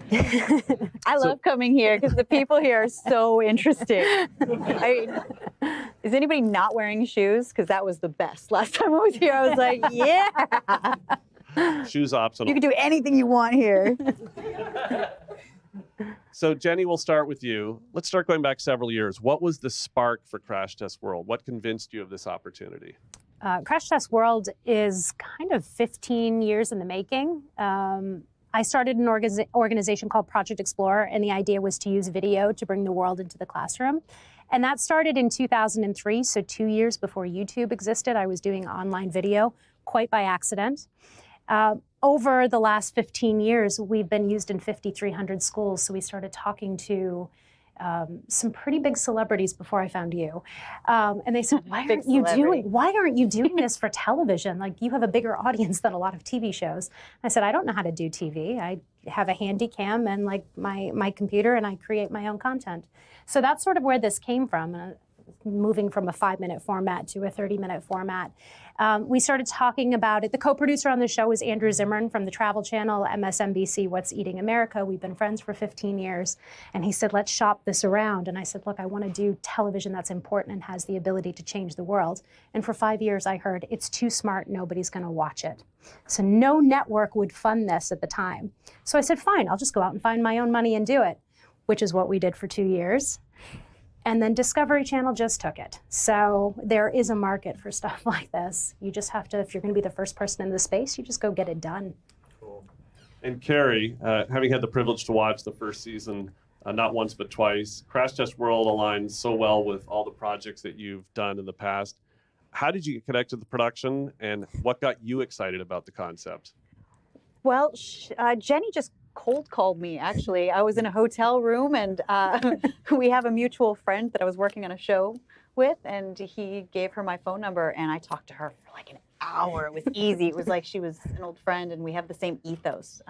I love coming here because the people here are so interesting. Is anybody not wearing shoes? Because that was the best. Last time I was here, I was like, yeah. Shoes optional. You can do anything you want here. So Jenny, we'll start with you. Let's start going back several years. What was the spark for Crash Test World? What convinced you of this opportunity? Crash Test World is kind of 15 years in the making. I started an organization called Project Explorer, and the idea was to use video to bring the world into the classroom. And that started in 2003, so 2 years before YouTube existed. I was doing online video quite by accident. Over the last 15 years, we've been used in 5,300 schools, so we started talking to some pretty big celebrities before I found you. And they said, why aren't you doing this for television? Like, you have a bigger audience than a lot of TV shows. I said, I don't know how to do TV. I have a handy cam and like my computer, and I create my own content. So that's sort of where this came from. Moving from a 5-minute format to a 30-minute format. We started talking about it. The co-producer on the show is Andrew Zimmern from the Travel Channel, MSNBC, What's Eating America. We've been friends for 15 years. And he said, let's shop this around. And I said, look, I want to do television that's important and has the ability to change the world. And for 5 years, I heard, it's too smart, nobody's going to watch it. So no network would fund this at the time. So I said, fine, I'll just go out and find my own money and do it, which is what we did for 2 years. And then Discovery Channel just took it. So there is a market for stuff like this. You just have to, if you're going to be the first person in the space, you just go get it done. Cool. And Kari, having had the privilege to watch the first season, not once but twice, Crash Test World aligns so well with all the projects that you've done in the past. How did you get connected to the production, and what got you excited about the concept? Well, Jenny just cold called me, actually. I was in a hotel room, and we have a mutual friend that I was working on a show with, and he gave her my phone number, and I talked to her for like an hour. It was easy. It was like she was an old friend, and we have the same ethos.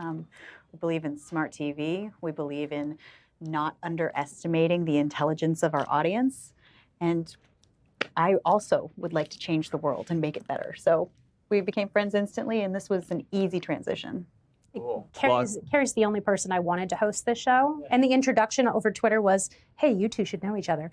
We believe in smart TV. We believe in not underestimating the intelligence of our audience. And I also would like to change the world and make it better. So we became friends instantly, and this was an easy transition. Cool. Kari's the only person I wanted to host this show. And the introduction over Twitter was, hey, you two should know each other.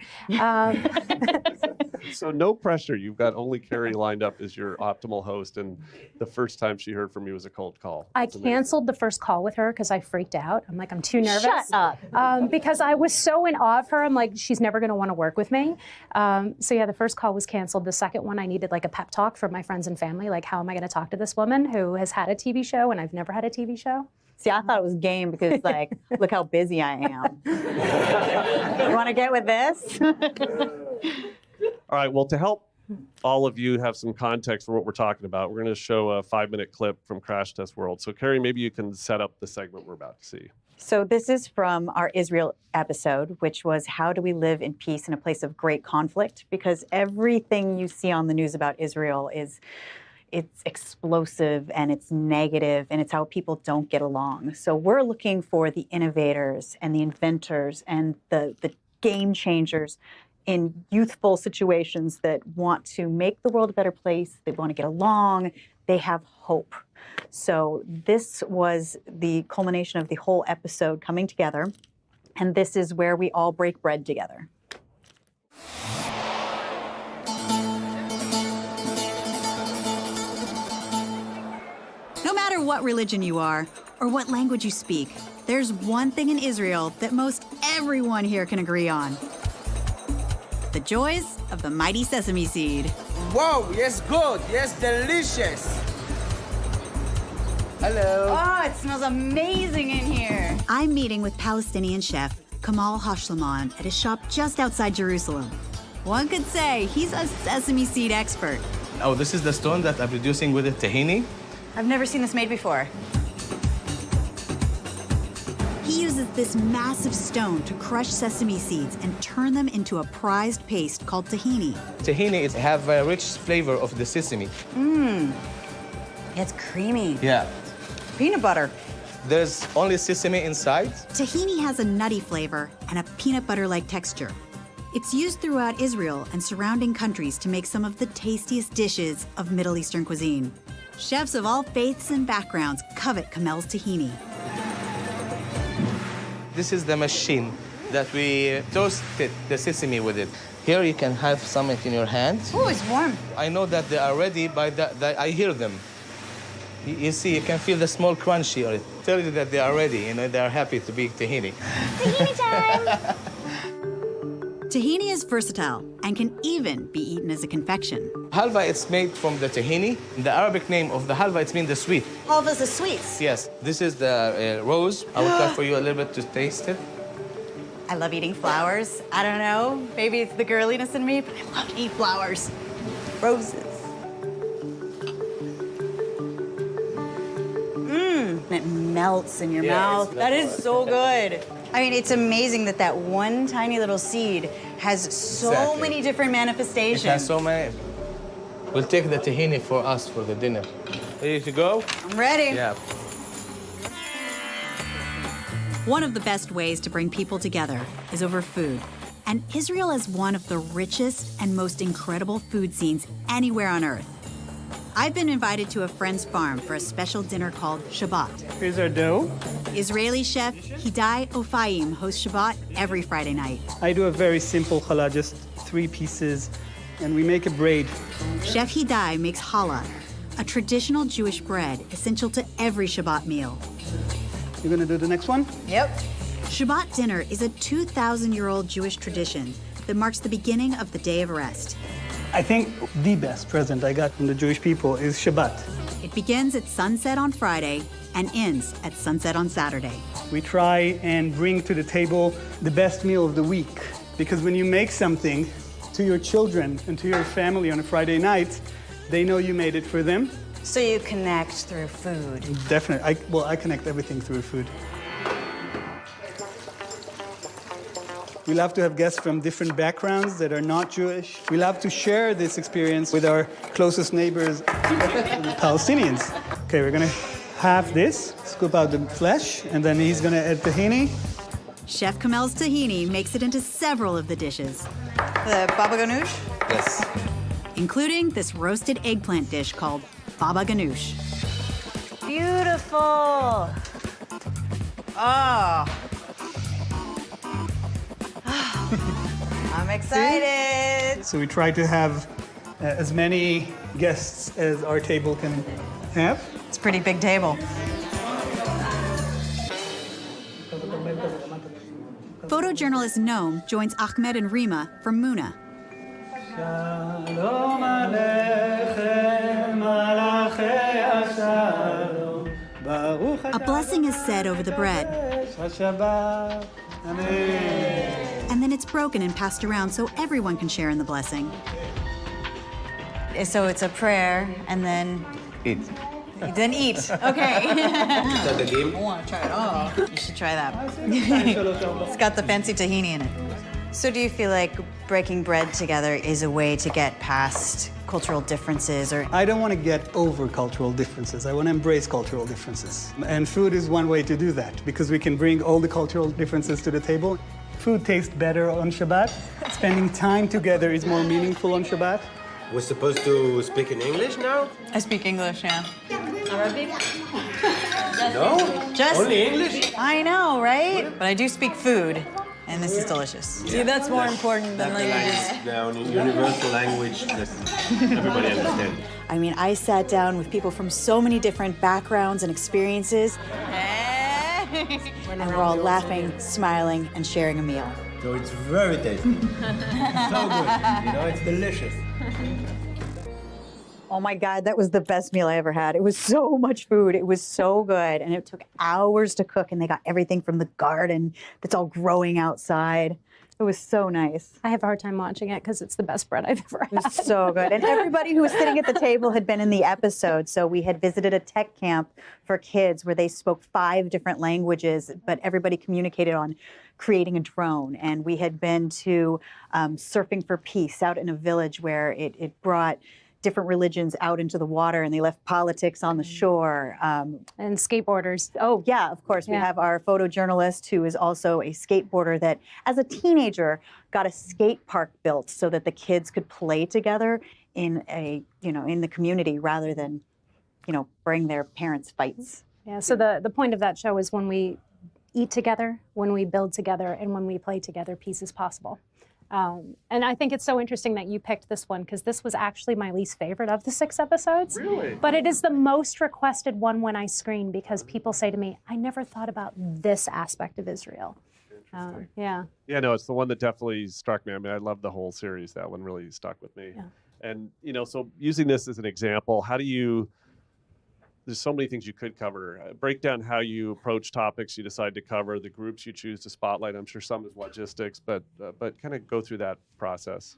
So no pressure. You've got only Kari lined up as your optimal host, and the first time she heard from you was a cold call. I canceled the first call with her because I freaked out. I'm like, I'm too nervous. Shut up. Because I was so in awe of her. I'm like, she's never going to want to work with me. So yeah, the first call was canceled. The second one, I needed like a pep talk from my friends and family. Like, how am I going to talk to this woman who has had a TV show and I've never had a TV show? See, I thought it was game because, like, look how busy I am. You want to get with this? All right, well, to help all of you have some context for what we're talking about, we're going to show a 5-minute clip from Crash Test World. So, Kari, maybe you can set up the segment we're about to see. So this is from our Israel episode, which was how do we live in peace in a place of great conflict? Because everything you see on the news about Israel it's explosive and it's negative and it's how people don't get along. So we're looking for the innovators and the inventors and the game changers in youthful situations that want to make the world a better place. They want to get along. They have hope. So this was the culmination of the whole episode coming together. And this is where we all break bread together. No matter what religion you are or what language you speak, there's one thing in Israel that most everyone here can agree on. The joys of the mighty sesame seed. Wow, yes, good. Yes, delicious. Hello. Oh, it smells amazing in here. I'm meeting with Palestinian chef Kamal Hashlamon at a shop just outside Jerusalem. One could say he's a sesame seed expert. Oh, this is the stone that I'm producing with the tahini. I've never seen this made before. He uses this massive stone to crush sesame seeds and turn them into a prized paste called tahini. Tahini has a rich flavor of the sesame. It's creamy. Yeah. Peanut butter. There's only sesame inside. Tahini has a nutty flavor and a peanut butter-like texture. It's used throughout Israel and surrounding countries to make some of the tastiest dishes of Middle Eastern cuisine. Chefs of all faiths and backgrounds covet Kamel's tahini. This is the machine that we toasted the sesame with it. Here you can have some in your hand. Oh, it's warm. I know that they are ready by that I hear them. You see, you can feel the small crunchy on it. Tell you that they are ready, you know, they are happy to be tahini. Tahini time! Tahini is versatile and can even be eaten as a confection. Halva, it's made from the tahini. The Arabic name of the halva, it means the sweet. Halva's a sweets. Yes, this is the rose. I will cut for you a little bit to taste it. I love eating flowers. I don't know, maybe it's the girliness in me, but I love to eat flowers. Roses. It melts in your mouth. That is so good. I mean, it's amazing that that one tiny little seed has so many different manifestations. It has so many. We'll take the tahini for us for the dinner. Ready to go? I'm ready. Yeah. One of the best ways to bring people together is over food. And Israel is one of the richest and most incredible food scenes anywhere on earth. I've been invited to a friend's farm for a special dinner called Shabbat. Here's our dough. Israeli chef Hidai Ofaim hosts Shabbat every Friday night. I do a very simple challah, just 3 pieces, and we make a braid. Chef Hidai makes challah, a traditional Jewish bread essential to every Shabbat meal. You're gonna do the next one? Yep. Shabbat dinner is a 2,000-year-old Jewish tradition that marks the beginning of the Day of Rest. I think the best present I got from the Jewish people is Shabbat. It begins at sunset on Friday and ends at sunset on Saturday. We try and bring to the table the best meal of the week, because when you make something to your children and to your family on a Friday night, they know you made it for them. So you connect through food. Definitely. I connect everything through food. We love to have guests from different backgrounds that are not Jewish. We love to share this experience with our closest neighbors, the Palestinians. Okay, we're gonna half this, scoop out the flesh, and then he's gonna add tahini. Chef Kamel's tahini makes it into several of the dishes. The baba ganoush? Yes. Including this roasted eggplant dish called baba ganoush. Beautiful. Oh. I'm excited. So we try to have as many guests as our table can have. It's a pretty big table. Photojournalist Noam joins Ahmed and Rima from Muna. A blessing is said over the bread. And then it's broken and passed around so everyone can share in the blessing. So it's a prayer and then Eat. then eat. Okay. Is that the game? I want to try it. Oh, you should try that. It's got the fancy tahini in it. So do you feel like breaking bread together is a way to get past cultural differences or... I don't want to get over cultural differences. I want to embrace cultural differences. And food is one way to do that, because we can bring all the cultural differences to the table. Food tastes better on Shabbat. Spending time together is more meaningful on Shabbat. We're supposed to speak in English now? I speak English, yeah. Arabic? No? Just... Only English? I know, right? But I do speak food, and this is delicious. See, that's more important than languages. The universal language that everybody understands. I mean, I sat down with people from so many different backgrounds and experiences. And we're all laughing, smiling, and sharing a meal. So it's very tasty. So good. You know, it's delicious. Oh my God, that was the best meal I ever had. It was so much food. It was so good. And it took hours to cook, and they got everything from the garden that's all growing outside. It was so nice. I have a hard time watching it because it's the best bread I've ever It had. was so good. And everybody who was sitting at the table had been in the episode. So we had visited a tech camp for kids where they spoke 5 different languages, but everybody communicated on creating a drone. And we had been to Surfing for Peace out in a village where it brought different religions out into the water, and they left politics on the shore. And skateboarders. Oh, yeah, of course. We have our photojournalist who is also a skateboarder that, as a teenager, got a skate park built so that the kids could play together in in the community rather than, bring their parents' fights. Yeah, so the point of that show is when we eat together, when we build together, and when we play together, peace is possible. And I think it's so interesting that you picked this one, because this was actually my least favorite of the 6 episodes. Really? But it is the most requested one when I screen, because people say to me, I never thought about this aspect of Israel. Yeah. Yeah, no, it's the one that definitely struck me. I mean, I love the whole series. That one really stuck with me. Yeah. And, so using this as an example, how do you, there's so many things you could cover. Break down how you approach topics you decide to cover, the groups you choose to spotlight. I'm sure some is logistics, but kind of go through that process.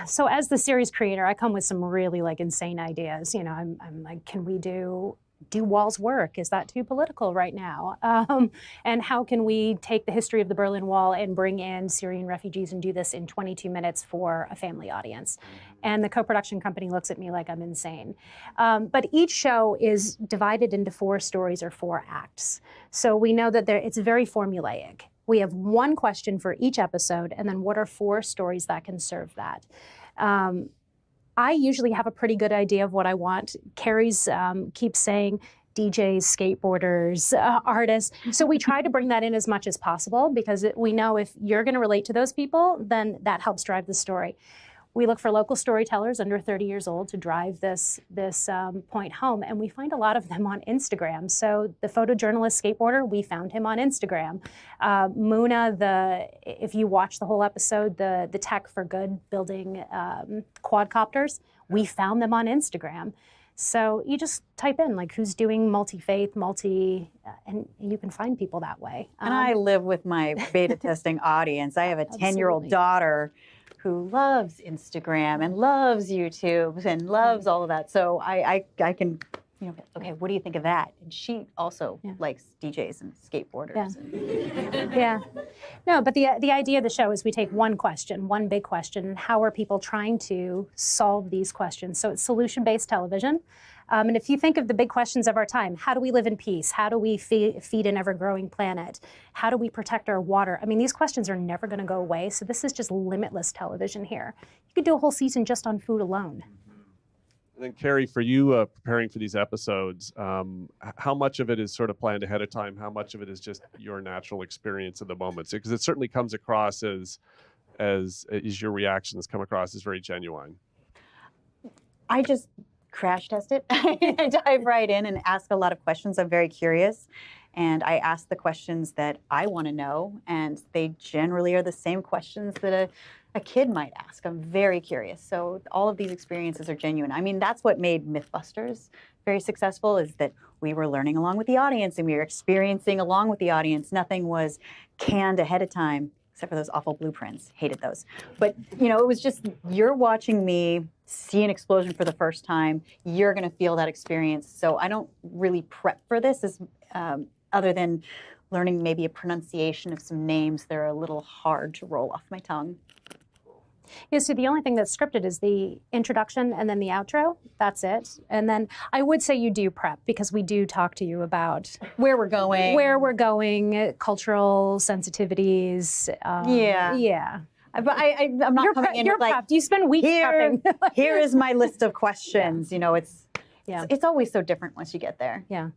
So as the series creator, I come with some really insane ideas. I'm like, can we do walls work? Is that too political right now? And how can we take the history of the Berlin Wall and bring in Syrian refugees and do this in 22 minutes for a family audience? And the co-production company looks at me like I'm insane. But each show is divided into 4 stories or 4 acts. So we know that it's very formulaic. We have one question for each episode, and then what are 4 stories that can serve that? I usually have a pretty good idea of what I want. Kari's keeps saying DJs, skateboarders, artists. So we try to bring that in as much as possible, because we know if you're going to relate to those people, then that helps drive the story. We look for local storytellers under 30 years old to drive this point home, and we find a lot of them on Instagram. So the photojournalist skateboarder, we found him on Instagram. Muna, if you watch the whole episode, the tech for good building quadcopters, we found them on Instagram. So you just type in who's doing multi-faith, and you can find people that way. And I live with my beta testing audience. I have a 10-year-old daughter who loves Instagram and loves YouTube and loves all of that. So I can, okay, what do you think of that? And she also likes DJs and skateboarders. Yeah. No, but the idea of the show is we take one question, one big question, and how are people trying to solve these questions? So it's solution-based television. And if you think of the big questions of our time, how do we live in peace? How do we feed an ever-growing planet? How do we protect our water? I mean, these questions are never going to go away, so this is just limitless television here. You could do a whole season just on food alone. And then, Kari, for you preparing for these episodes, how much of it is sort of planned ahead of time? How much of it is just your natural experience of the moments? Because it certainly comes across as your reactions come across as very genuine. I just crash test it. I dive right in and ask a lot of questions. I'm very curious, and I ask the questions that I want to know, and they generally are the same questions that a kid might ask. I'm very curious. So all of these experiences are genuine. I mean, that's what made Mythbusters very successful, is that we were learning along with the audience and we were experiencing along with the audience. Nothing was canned ahead of time, except for those awful blueprints. Hated those. But, it was just, you're watching me see an explosion for the first time. You're going to feel that experience. So I don't really prep for this other than learning maybe a pronunciation of some names that are a little hard to roll off my tongue. Yeah, so the only thing that's scripted is the introduction and then the outro. That's it. And then I would say you do prep, because we do talk to you about where we're going, cultural sensitivities. Yeah. But I'm not coming in you're with prepped. You spend weeks prepping. Here is my list of questions. It's always so different once you get there. Yeah.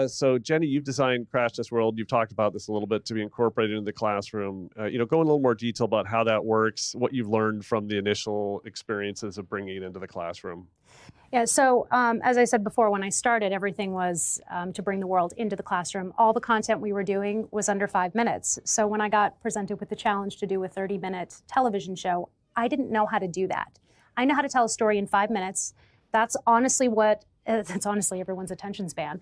So Jenny, you've designed Crash Test World. You've talked about this a little bit to be incorporated into the classroom. Go in a little more detail about how that works, what you've learned from the initial experiences of bringing it into the classroom. Yeah, so as I said before, when I started, everything was to bring the world into the classroom. All the content we were doing was under 5 minutes. So when I got presented with the challenge to do a 30-minute television show, I didn't know how to do that. I know how to tell a story in 5 minutes. That's honestly everyone's attention span.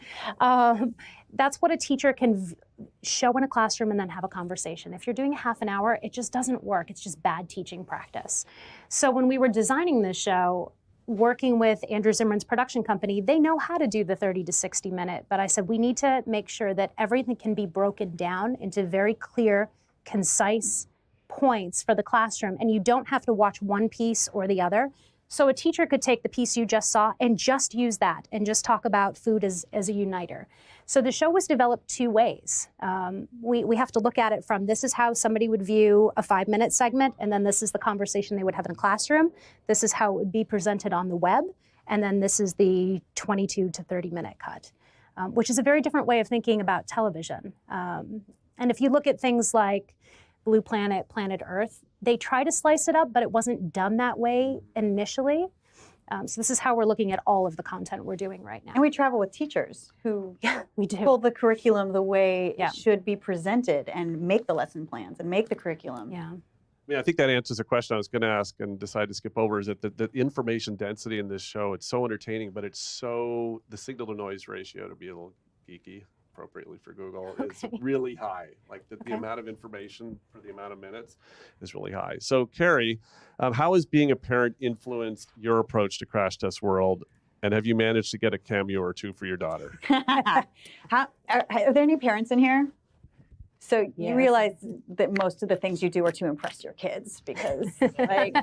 That's what a teacher can show in a classroom and then have a conversation. If you're doing half an hour, it just doesn't work. It's just bad teaching practice. So when we were designing this show, working with Andrew Zimmern's production company, they know how to do the 30 to 60 minute, but I said we need to make sure that everything can be broken down into very clear, concise points for the classroom, and you don't have to watch one piece or the other. So a teacher could take the piece you just saw and just use that and just talk about food as a uniter. So the show was developed 2 ways. We have to look at it from, this is how somebody would view a 5-minute segment, and then this is the conversation they would have in a classroom. This is how it would be presented on the web. And then this is the 22 to 30-minute cut, which is a very different way of thinking about television. And if you look at things like Blue Planet, Planet Earth, they try to slice it up, but it wasn't done that way initially. So this is how we're looking at all of the content we're doing right now. And we travel with teachers who we do. pull the curriculum the way it should be presented and make the lesson plans and make the curriculum. Yeah. I mean, I think that answers a question I was going to ask and decided to skip over, is that the information density in this show, it's so entertaining, but it's so, the signal to noise ratio, to be a little geeky appropriately for Google, is really high. Like the amount of information for the amount of minutes is really high. So Kari, how has being a parent influenced your approach to Crash Test World? And have you managed to get a cameo or two for your daughter? Are there any parents in here? So you realize that most of the things you do are to impress your kids, because like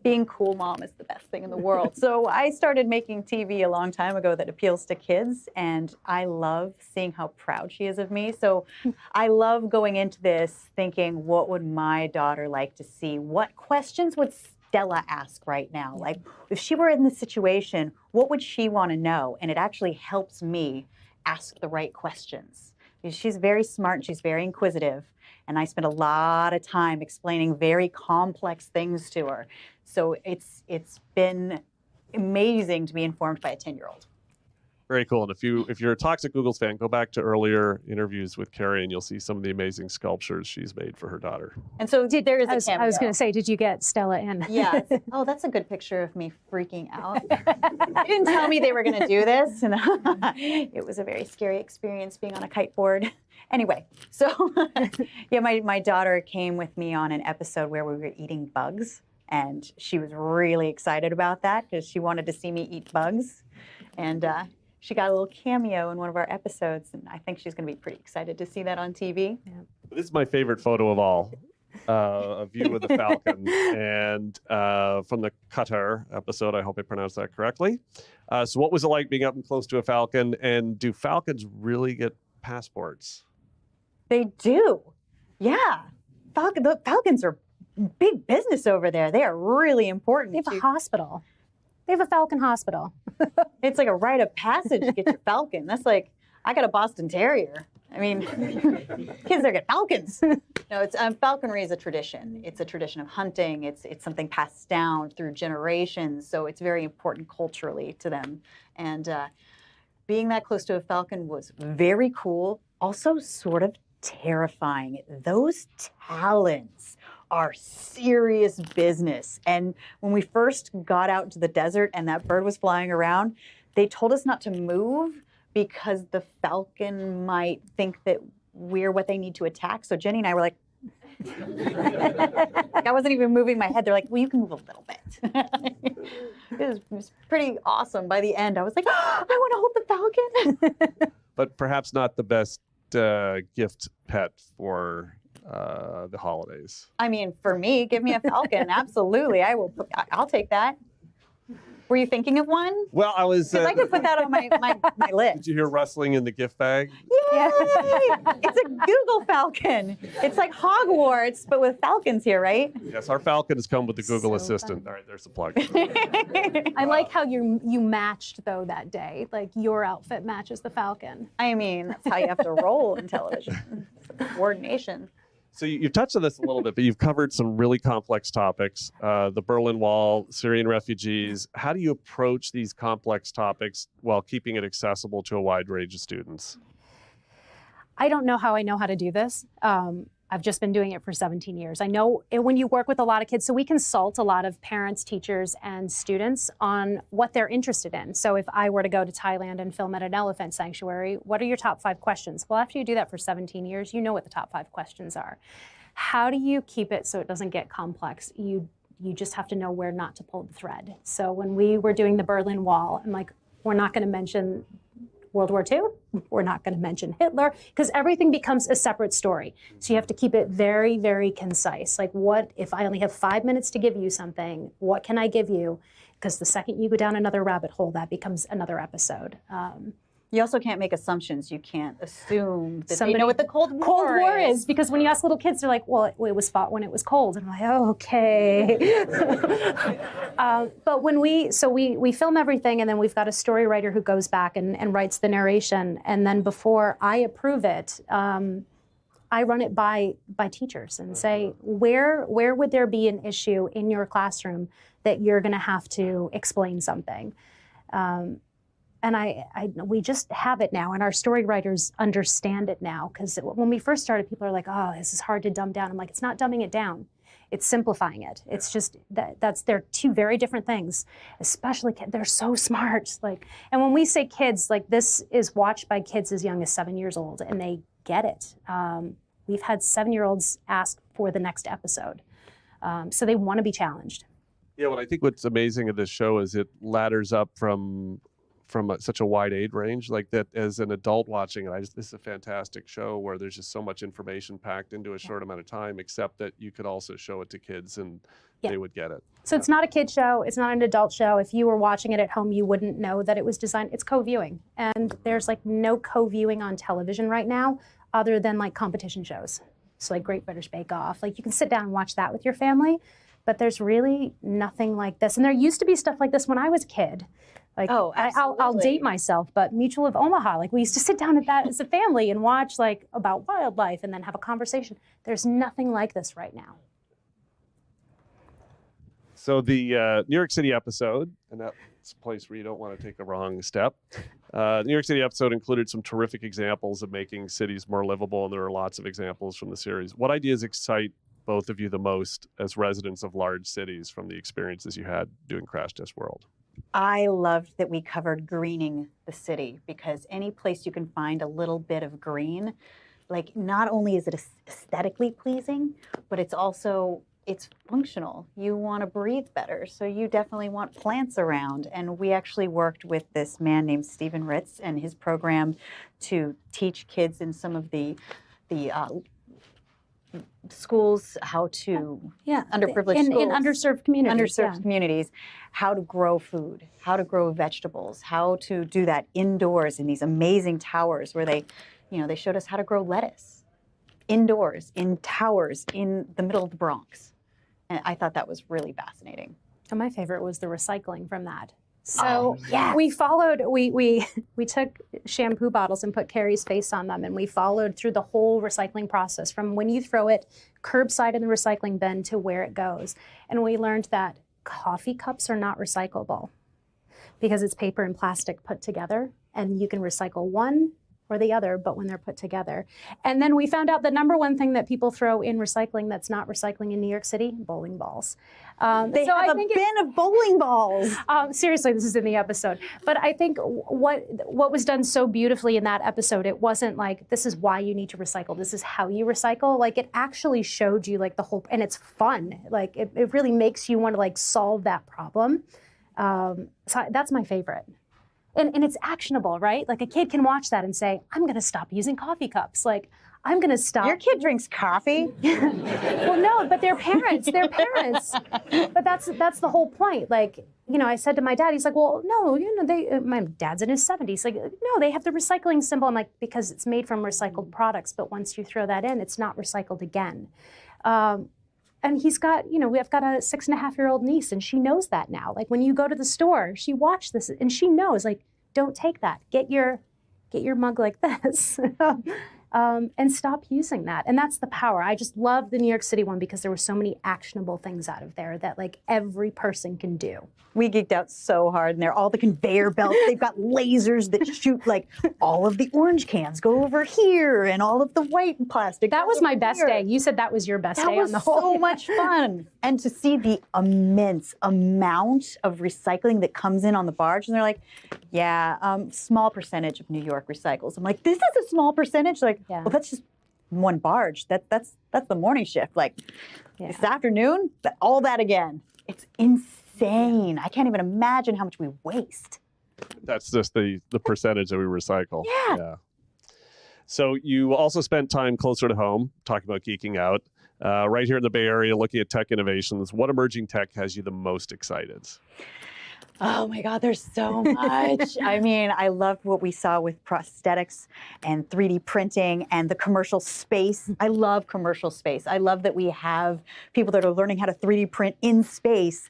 being cool mom is the best thing in the world. So I started making TV a long time ago that appeals to kids, and I love seeing how proud she is of me. So I love going into this thinking, what would my daughter like to see? What questions would Stella ask right now? Like if she were in this situation, what would she want to know? And it actually helps me ask the right questions. She's very smart and she's very inquisitive, and I spend a lot of time explaining very complex things to her. So it's been amazing to be informed by a 10-year-old. Very cool. And if you're a Toxic Googles fan, go back to earlier interviews with Kari and you'll see some of the amazing sculptures she's made for her daughter. And so there is a cameo. I was going to say, did you get Stella in? Yeah. Oh, that's a good picture of me freaking out. They didn't tell me they were going to do this. And it was a very scary experience being on a kiteboard. Anyway, so yeah, my daughter came with me on an episode where we were eating bugs. And she was really excited about that because she wanted to see me eat bugs. And she got a little cameo in one of our episodes, and I think she's going to be pretty excited to see that on TV. Yeah. This is my favorite photo of all, of you with the falcon, and from the Qatar episode. I hope I pronounced that correctly. So what was it like being up and close to a falcon, and do falcons really get passports? They do. Yeah. The falcons are big business over there. They are really important. They have a hospital. They have a falcon hospital. It's like a rite of passage to get your falcon. That's like, I got a Boston Terrier. I mean, kids there get falcons. No, it's falconry is a tradition. It's a tradition of hunting. It's something passed down through generations. So it's very important culturally to them. And being that close to a falcon was very cool. Also sort of terrifying. Those talons are serious business. And when we first got out into the desert and that bird was flying around, they told us not to move because the falcon might think that we're what they need to attack. So Jenny and I were like, I wasn't even moving my head. They're like, well, you can move a little bit. It was pretty awesome. By the end, I was like, oh, I want to hold the falcon. But perhaps not the best gift pet for the holidays. I mean, for me, give me a falcon. Absolutely. I'll take that. Were you thinking of one? Well, I was. Because I could put that on my list. Did you hear rustling in the gift bag? Yay! It's a Google Falcon. It's like Hogwarts, but with falcons here, right? Yes, our Falcons come with the Google Assistant. All right, there's the plug. I like how you matched, though, that day. Like, your outfit matches the falcon. I mean, that's how you have to roll in television. Coordination. So you've touched on this a little bit, but you've covered some really complex topics, the Berlin Wall, Syrian refugees. How do you approach these complex topics while keeping it accessible to a wide range of students? I don't know how I know how to do this. I've just been doing it for 17 years. I know when you work with a lot of kids, so we consult a lot of parents, teachers, and students on what they're interested in. So if I were to go to Thailand and film at an elephant sanctuary, what are your top 5 questions? Well, after you do that for 17 years, you know what the top 5 questions are. How do you keep it so it doesn't get complex? You just have to know where not to pull the thread. So when we were doing the Berlin Wall, I'm like, we're not going to mention World War II. We're not going to mention Hitler, because everything becomes a separate story. So you have to keep it very, very concise. Like, what if I only have 5 minutes to give you something? What can I give you? Because the second you go down another rabbit hole, that becomes another episode. You also can't make assumptions. You can't assume that Somebody- they know what the Cold War is, because when you ask little kids, they're like, well, it was fought when it was cold. And I'm like, oh, okay. But when we film everything, and then we've got a story writer who goes back and writes the narration. And then before I approve it, I run it by teachers and say, where would there be an issue in your classroom that you're going to have to explain something? And we just have it now, and our story writers understand it now. Because when we first started, people are like, "Oh, this is hard to dumb down." I'm like, "It's not dumbing it down; it's simplifying it. It's just they're two very different things. Especially they're so smart. Like, and when we say kids, like this is watched by kids as young as 7 years old, and they get it. We've had 7-year-olds ask for the next episode, so they want to be challenged. Yeah, well, I think what's amazing of this show is it ladders up from such a wide age range, like that. As an adult watching it, this is a fantastic show where there's just so much information packed into a short amount of time, except that you could also show it to kids and they would get it. So it's not a kid show, it's not an adult show. If you were watching it at home, you wouldn't know that it was designed, it's co-viewing. And there's like no co-viewing on television right now other than like competition shows. So like Great British Bake Off, like you can sit down and watch that with your family, but there's really nothing like this. And there used to be stuff like this when I was a kid. Like, Oh, I'll date myself, but Mutual of Omaha, like we used to sit down at that as a family and watch like about wildlife and then have a conversation. There's nothing like this right now. So the New York City episode, and that's a place where you don't want to take a wrong step. The New York City episode included some terrific examples of making cities more livable, and there are lots of examples from the series. What ideas excite both of you the most as residents of large cities from the experiences you had doing Crash Test World? I loved that we covered greening the city, because any place you can find a little bit of green, like not only is it aesthetically pleasing, but it's functional. You want to breathe better, so you definitely want plants around. And we actually worked with this man named Stephen Ritz and his program to teach kids in some of the schools how to underprivileged in schools, underserved communities, how to grow food, how to grow vegetables, how to do that indoors in these amazing towers where they showed us how to grow lettuce indoors in towers in the middle of the Bronx. And I thought that was really fascinating. And my favorite was the recycling from that. So we followed, we took shampoo bottles and put Kari's face on them, and we followed through the whole recycling process from when you throw it curbside in the recycling bin to where it goes. And we learned that coffee cups are not recyclable because it's paper and plastic put together, and you can recycle one or the other, but when they're put together. And then we found out the number one thing that people throw in recycling that's not recycling in New York City, bowling balls. They have a bin of bowling balls. Seriously, this is in the episode. But I think what was done so beautifully in that episode, it wasn't like, this is why you need to recycle, this is how you recycle. Like, it actually showed you like the whole, and it's fun. Like, it really makes you want to like solve that problem. So that's my favorite. And it's actionable, right? Like a kid can watch that and say, I'm going to stop using coffee cups. Like, I'm going to stop. Your kid drinks coffee? Well, no, but they're parents. They're parents. But that's the whole point. Like, I said to my dad, he's like, well, no, my dad's in his 70s. Like, no, they have the recycling symbol. I'm like, because it's made from recycled products. But once you throw that in, it's not recycled again. And he's got, we've got a 6.5-year-old niece, and she knows that now. Like, when you go to the store, she watched this and she knows, like, don't take that. Get your mug like this. And stop using that. And that's the power. I just love the New York City one because there were so many actionable things out of there that like every person can do. We geeked out so hard, and they're all the conveyor belts. They've got lasers that shoot, like, all of the orange cans go over here, and all of the white plastic. That was my best day. You said that was your best day on the whole. That was so much fun. And to see the immense amount of recycling that comes in on the barge, and they're like, small percentage of New York recycles. I'm like, this is a small percentage? Like, well, that's just one barge. That's the morning shift. Like, this afternoon, all that again. It's insane. I can't even imagine how much we waste. That's just the percentage that we recycle. Yeah. So you also spent time closer to home talking about geeking out. Right here in the Bay Area, looking at tech innovations. What emerging tech has you the most excited? Oh my God, there's so much. I mean, I loved what we saw with prosthetics and 3D printing and the commercial space. I love commercial space. I love that we have people that are learning how to 3D print in space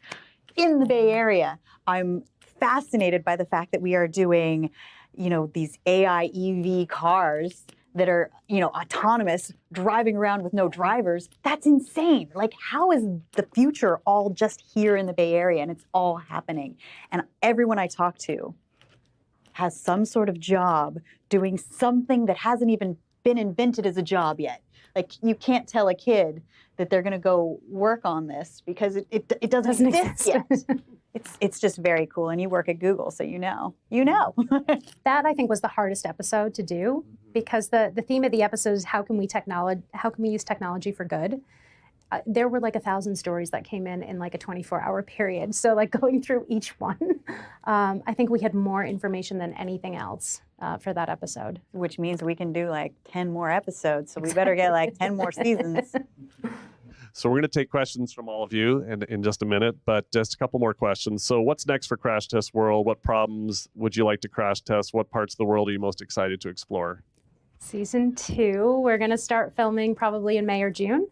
in the Bay Area. I'm fascinated by the fact that we are doing, these AI EV cars that are, autonomous, driving around with no drivers. That's insane. Like, how is the future all just here in the Bay Area and it's all happening? And everyone I talk to has some sort of job doing something that hasn't even been invented as a job yet. Like, you can't tell a kid that they're going to go work on this because it doesn't exist yet. It's just very cool. And you work at Google, so you know. That, I think, was the hardest episode to do, because the theme of the episode is how can we use technology for good? There were like 1,000 stories that came in like a 24-hour period. So like going through each one, I think we had more information than anything else for that episode. Which means we can do like 10 more episodes. So we better get like 10 more seasons. So we're going to take questions from all of you in just a minute, but just a couple more questions. So what's next for Crash Test World? What problems would you like to crash test? What parts of the world are you most excited to explore? Season 2, we're going to start filming probably in May or June.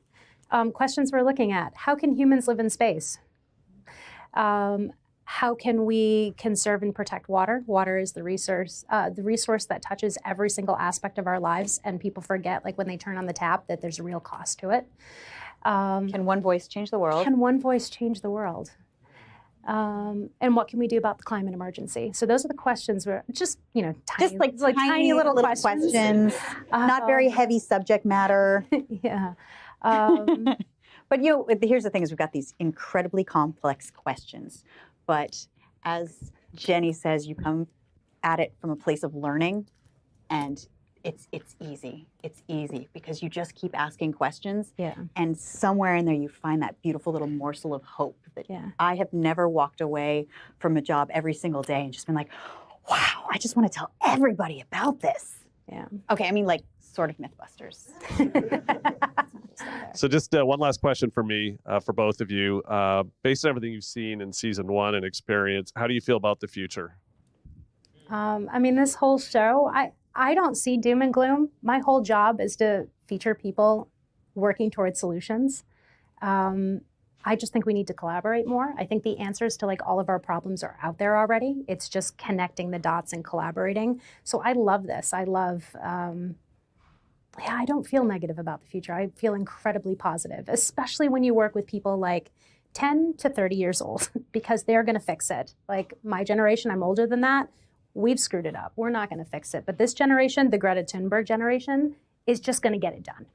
Questions we're looking at: how can humans live in space? How can we conserve and protect water? Water is the resource that touches every single aspect of our lives, and people forget, like when they turn on the tap, that there's a real cost to it. Can one voice change the world? Can one voice change the world? And what can we do about the climate emergency? So those are the questions. We're just, tiny little questions. Not very heavy subject matter. Yeah. But here's the thing: is we've got these incredibly complex questions. But as Jenny says, you come at it from a place of learning, and it's easy. It's easy because you just keep asking questions. Yeah. And somewhere in there you find that beautiful little morsel of hope that I have never walked away from a job every single day and just been like, wow, I just want to tell everybody about this. Yeah. Okay, I mean, like, sort of Mythbusters. So just one last question for me, for both of you. Based on everything you've seen in season 1 and experience, how do you feel about the future? I mean, this whole show, I don't see doom and gloom. My whole job is to feature people working towards solutions. I just think we need to collaborate more. I think the answers to like all of our problems are out there already. It's just connecting the dots and collaborating. So I love this. I love, I don't feel negative about the future. I feel incredibly positive, especially when you work with people like 10 to 30 years old, because they're going to fix it. Like my generation, I'm older than that. We've screwed it up. We're not going to fix it. But this generation, the Greta Thunberg generation, is just going to get it done.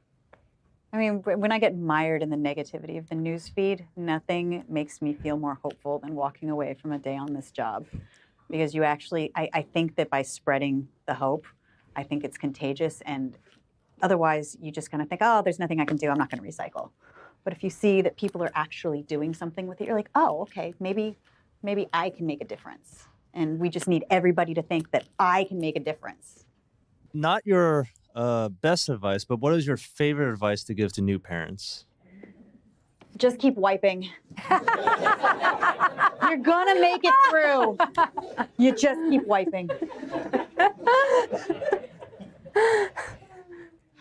I mean, when I get mired in the negativity of the news feed, nothing makes me feel more hopeful than walking away from a day on this job. Because you actually, I think that by spreading the hope, I think it's contagious. And otherwise, you just kind of think, oh, there's nothing I can do. I'm not going to recycle. But if you see that people are actually doing something with it, you're like, oh, okay, maybe I can make a difference. And we just need everybody to think that I can make a difference. Not your best advice, but what is your favorite advice to give to new parents? Just keep wiping. You're gonna make it through. You just keep wiping.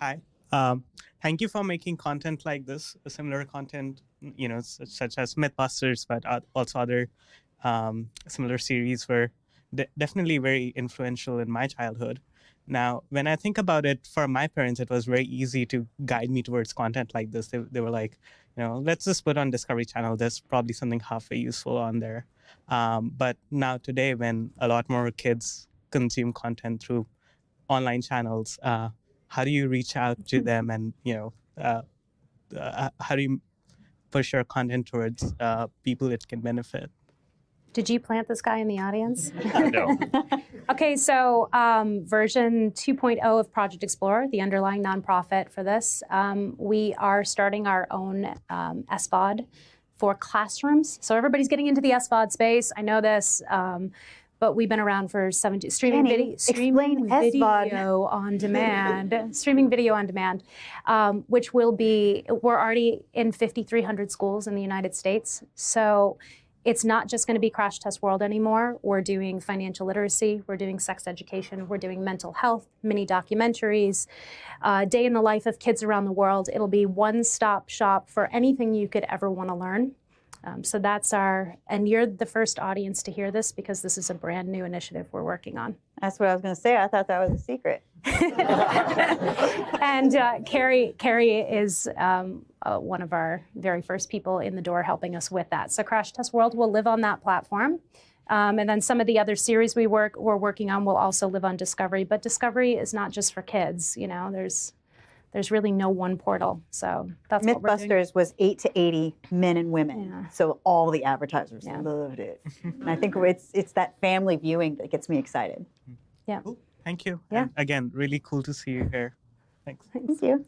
Hi. Thank you for making content like this, similar content, such as Mythbusters, but also other similar series were definitely very influential in my childhood. Now, when I think about it, for my parents, it was very easy to guide me towards content like this. They were like, let's just put on Discovery Channel. There's probably something halfway useful on there. But now today, when a lot more kids consume content through online channels, how do you reach out to them and, how do you push your content towards people it can benefit? Did you plant this guy in the audience? No. Okay, so version 2.0 of Project Explorer, the underlying nonprofit for this, we are starting our own SVOD for classrooms. So everybody's getting into the SVOD space. I know this, but we've been around for streaming video on demand, which will be, we're already in 5,300 schools in the United States. So it's not just going to be Crash Test World anymore. We're doing financial literacy, we're doing sex education, we're doing mental health, mini documentaries, day in the life of kids around the world. It'll be one-stop shop for anything you could ever want to learn. So that's and you're the first audience to hear this because this is a brand new initiative we're working on. That's what I was going to say. I thought that was a secret. And Kari is one of our very first people in the door helping us with that. So Crash Test World will live on that platform. And then some of the other series we're working on will also live on Discovery. But Discovery is not just for kids. You know, there's really no one portal. So that's what we're doing. Mythbusters was 8 to 80 men and women. Yeah. So all the advertisers loved it. And I think it's that family viewing that gets me excited. Yeah. Cool. Thank you. Yeah. And again, really cool to see you here. Thanks. Thank you.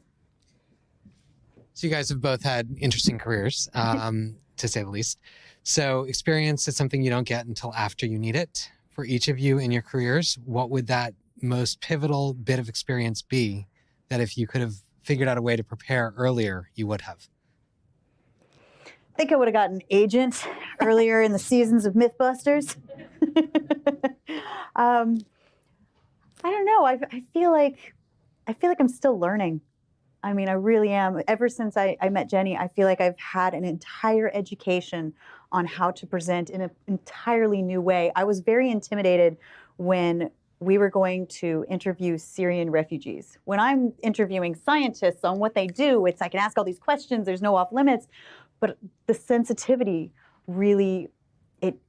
So you guys have both had interesting careers, to say the least. So experience is something you don't get until after you need it. For each of you in your careers, what would that most pivotal bit of experience be that if you could have figured out a way to prepare earlier, you would have? I think I would have gotten an agent earlier in the seasons of Mythbusters. I don't know. I feel like I'm still learning. I mean, I really am. Ever since I met Jenny, I feel like I've had an entire education on how to present in an entirely new way. I was very intimidated when we were going to interview Syrian refugees. When I'm interviewing scientists on what they do, I can ask all these questions, there's no off limits, but the sensitivity really,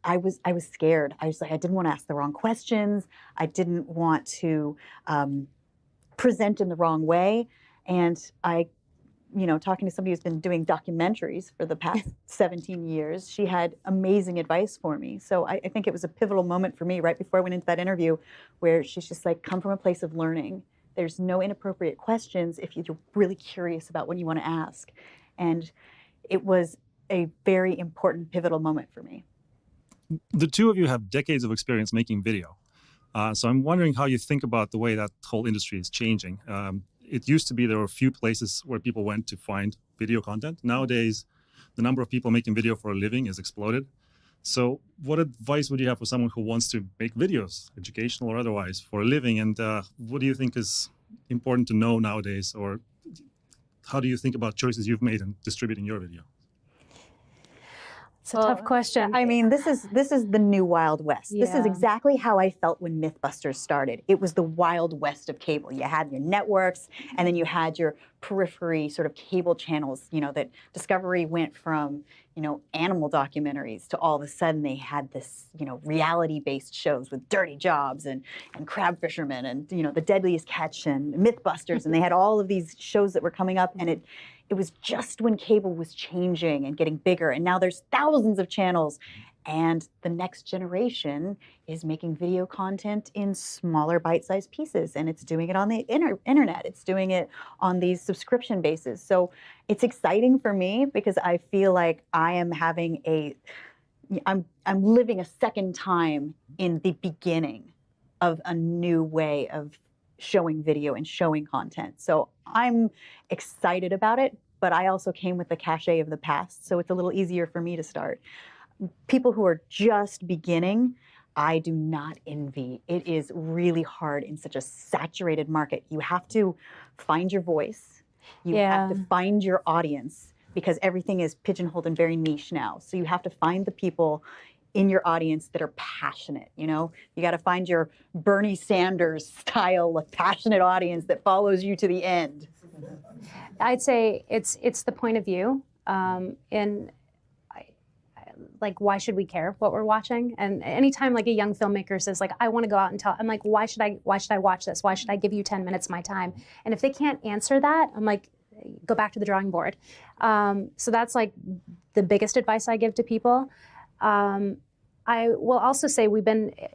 I was scared. I was like, I didn't want to ask the wrong questions. I didn't want to present in the wrong way. And talking to somebody who's been doing documentaries for the past 17 years, she had amazing advice for me. So I think it was a pivotal moment for me right before I went into that interview where she's just like, come from a place of learning. There's no inappropriate questions if you're really curious about what you want to ask. And it was a very important pivotal moment for me. The two of you have decades of experience making video. So I'm wondering how you think about the way that whole industry is changing. It used to be there were a few places where people went to find video content. Nowadays, the number of people making video for a living has exploded. So what advice would you have for someone who wants to make videos, educational or otherwise, for a living? And what do you think is important to know nowadays? Or how do you think about choices you've made in distributing your video? It's a tough question. I mean, this is the new Wild West. Yeah. This is exactly how I felt when Mythbusters started. It was the Wild West of cable. You had your networks, and then you had your periphery sort of cable channels, that Discovery went from, animal documentaries to all of a sudden they had this, reality-based shows with Dirty Jobs and Crab Fishermen and, The Deadliest Catch and Mythbusters, and they had all of these shows that were coming up, and it was just when cable was changing and getting bigger, and now there's thousands of channels. And the next generation is making video content in smaller bite-sized pieces, and it's doing it on the internet. It's doing it on these subscription bases. So it's exciting for me because I feel like I am having I'm living a second time in the beginning of a new way of showing video and showing content. So I'm excited about it, but I also came with the cachet of the past, so it's a little easier for me to start. People who are just beginning, I do not envy. It is really hard in such a saturated market. You have to find your voice. You have to find your audience because everything is pigeonholed and very niche now. So you have to find the people in your audience that are passionate, You got to find your Bernie Sanders style of passionate audience that follows you to the end. I'd say it's the point of view. Like, why should we care what we're watching? And anytime like a young filmmaker says like, I want to go out and tell, I'm like, why should I watch this? Why should I give you 10 minutes of my time? And if they can't answer that, I'm like, go back to the drawing board. So that's like the biggest advice I give to people. I will also say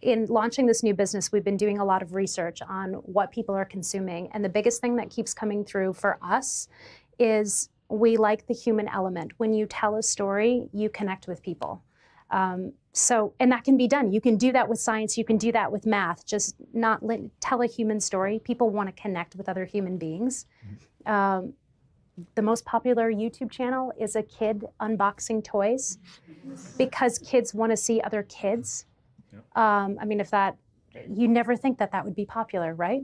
in launching this new business, we've been doing a lot of research on what people are consuming. And the biggest thing that keeps coming through for us is we like the human element. When you tell a story, you connect with people. And that can be done. You can do that with science. You can do that with math. Just tell a human story. People want to connect with other human beings. the most popular YouTube channel is a kid unboxing toys because kids want to see other kids. I mean, you never think that would be popular, right?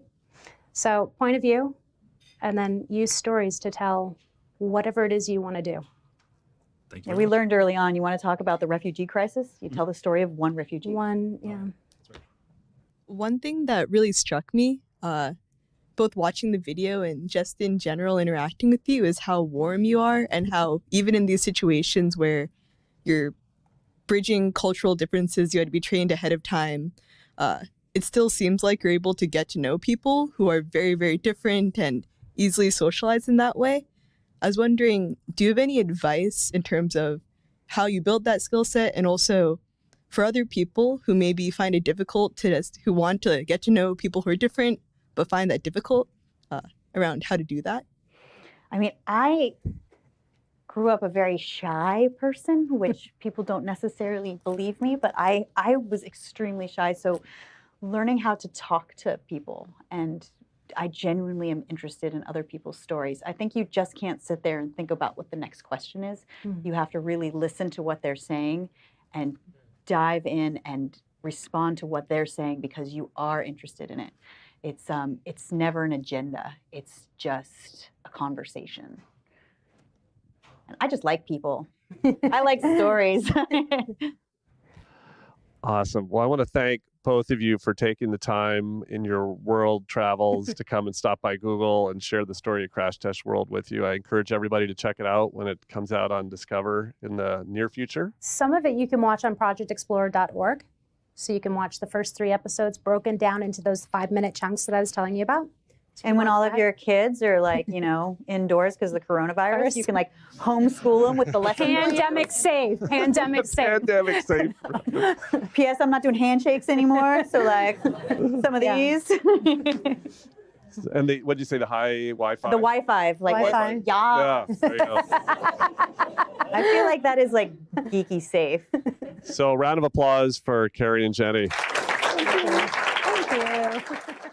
So point of view, and then use stories to tell whatever it is you want to do. Thank you. Yeah, we learned early on, you want to talk about the refugee crisis? You tell the story of one refugee. One thing that really struck me, both watching the video and just in general interacting with you, is how warm you are, and how even in these situations where you're bridging cultural differences, you had to be trained ahead of time, it still seems like you're able to get to know people who are very, very different and easily socialized in that way. I was wondering, do you have any advice in terms of how you build that skill set, and also for other people who maybe find it difficult who want to get to know people who are different but find that difficult, around how to do that? I mean, I grew up a very shy person, which people don't necessarily believe me, but I was extremely shy. So learning how to talk to people, and I genuinely am interested in other people's stories. I think you just can't sit there and think about what the next question is. You have to really listen to what they're saying and dive in and respond to what they're saying because you are interested in it. It's never an agenda. It's just a conversation. And I just like people. I like stories. Awesome. Well, I want to thank both of you for taking the time in your world travels to come and stop by Google and share the story of Crash Test World with you. I encourage everybody to check it out when it comes out on Discover in the near future. Some of it you can watch on projectexplorer.org. So you can watch the first 3 episodes broken down into those 5-minute chunks that I was telling you about. And when all of your kids are like, indoors because of the coronavirus, you can like homeschool them with the lesson. Pandemic safe. Pandemic safe. Pandemic safe. P.S. I'm not doing handshakes anymore. So like some of these. And what'd you say, the high Wi-Fi? The Wi-Fi. Like Wi-Fi. Yeah. There you go. I feel like that is like geeky safe. So round of applause for Kari and Jenny. Thank you.